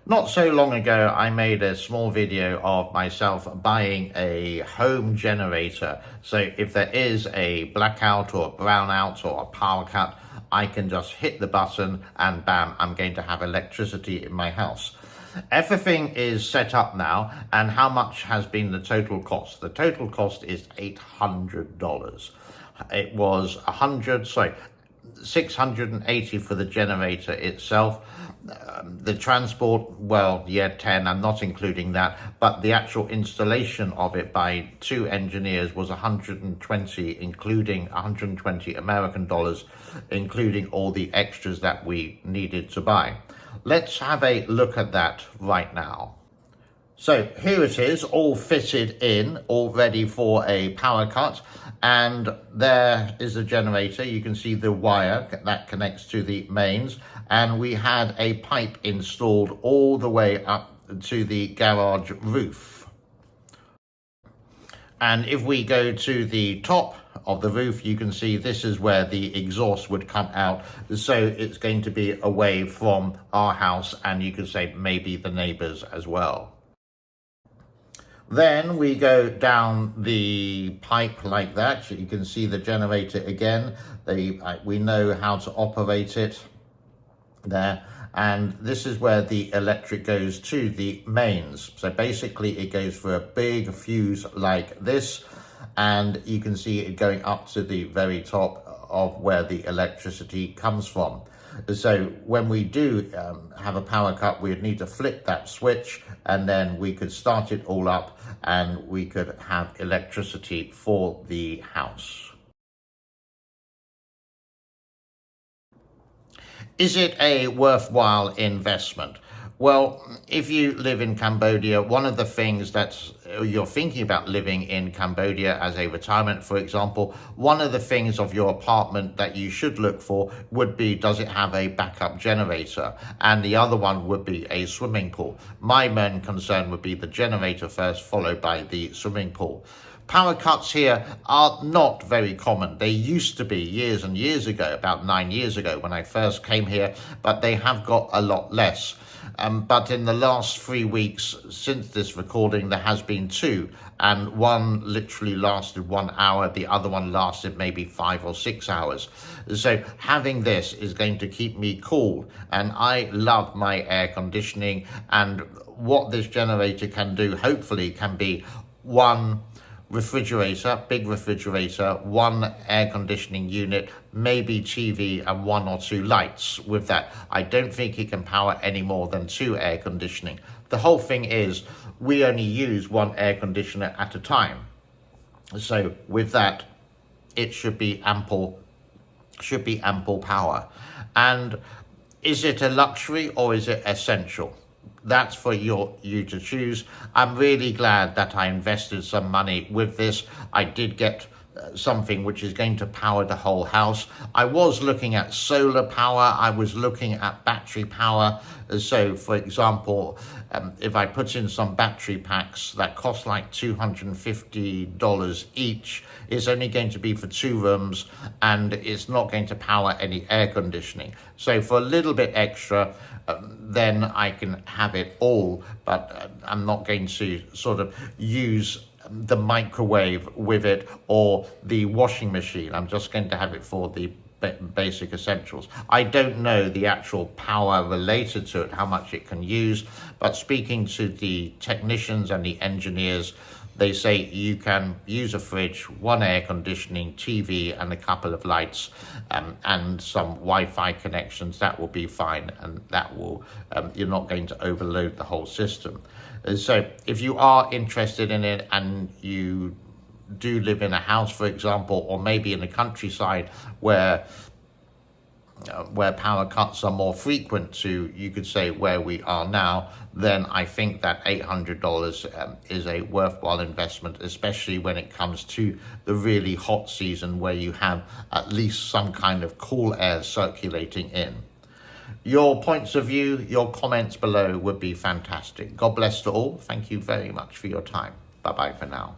Not so long ago, I made a small video of myself buying a home generator. So if there is a blackout or a brownout or a power cut, I can just hit the button and bam, I'm going to have electricity in my house. Everything is set up now, and how much has been the total cost? The total cost is $800. It was 680 for the generator itself. The transport, well, yeah, 10, I'm not including that, but the actual installation of it by two engineers was 120, including 120 American dollars, including all the extras that we needed to buy. Let's have a look at that right now. So here it is, all fitted in, all ready for a power cut. And there is the generator. You can see the wire that connects to the mains. And we had a pipe installed all the way up to the garage roof. And if we go to the top of the roof, you can see this is where the exhaust would come out. So it's going to be away from our house, and you could say maybe the neighbors as well. Then we go down the pipe like that. You can see the generator again. We know how to operate it there. And this is where the electric goes to the mains. So basically it goes for a big fuse like this. And you can see it going up to the very top of where the electricity comes from. So when we do have a power cut, we'd need to flip that switch, and then we could start it all up and we could have electricity for the house. Is it a worthwhile investment? Well, if you live in Cambodia, one of the things that you're thinking about living in Cambodia as a retirement, for example, one of the things of your apartment that you should look for would be, does it have a backup generator? And the other one would be a swimming pool. My main concern would be the generator first, followed by the swimming pool. Power cuts here are not very common. They used to be years and years ago, about 9 years ago when I first came here, but they have got a lot less. But in the last 3 weeks since this recording, there has been two, and one literally lasted 1 hour. The other one lasted maybe 5 or 6 hours. So having this is going to keep me cool, and I love my air conditioning. And what this generator can do, hopefully, can be one refrigerator, big refrigerator, one air conditioning unit, maybe TV, and 1 or 2 lights with that. I don't think it can power any more than 2 air conditioning. The whole thing is we only use 1 air conditioner at a time. So with that, it should be ample power. And is it a luxury or is it essential? That's for you to choose. I'm really glad that I invested some money with this. I did get something which is going to power the whole house. I was looking at solar power. I was looking at battery power. So, for example, if I put in some battery packs that cost like $250 each, it's only going to be for 2 rooms, and it's not going to power any air conditioning. So for a little bit extra, then I can have it all, but I'm not going to sort of use the microwave with it or the washing machine. I'm just going to have it for the basic essentials. I don't know the actual power related to it, how much it can use, but speaking to the technicians and the engineers, they say you can use a fridge, 1 air conditioning, TV, and a couple of lights, and some Wi-Fi connections. That will be fine, and that will you're not going to overload the whole system. So if you are interested in it and you do live in a house, for example, or maybe in the countryside where power cuts are more frequent to, you could say, where we are now, then I think that $800 is a worthwhile investment, especially when it comes to the really hot season where you have at least some kind of cool air circulating in. Your points of view, your comments below would be fantastic. God bless to all. Thank you very much for your time. Bye-bye for now.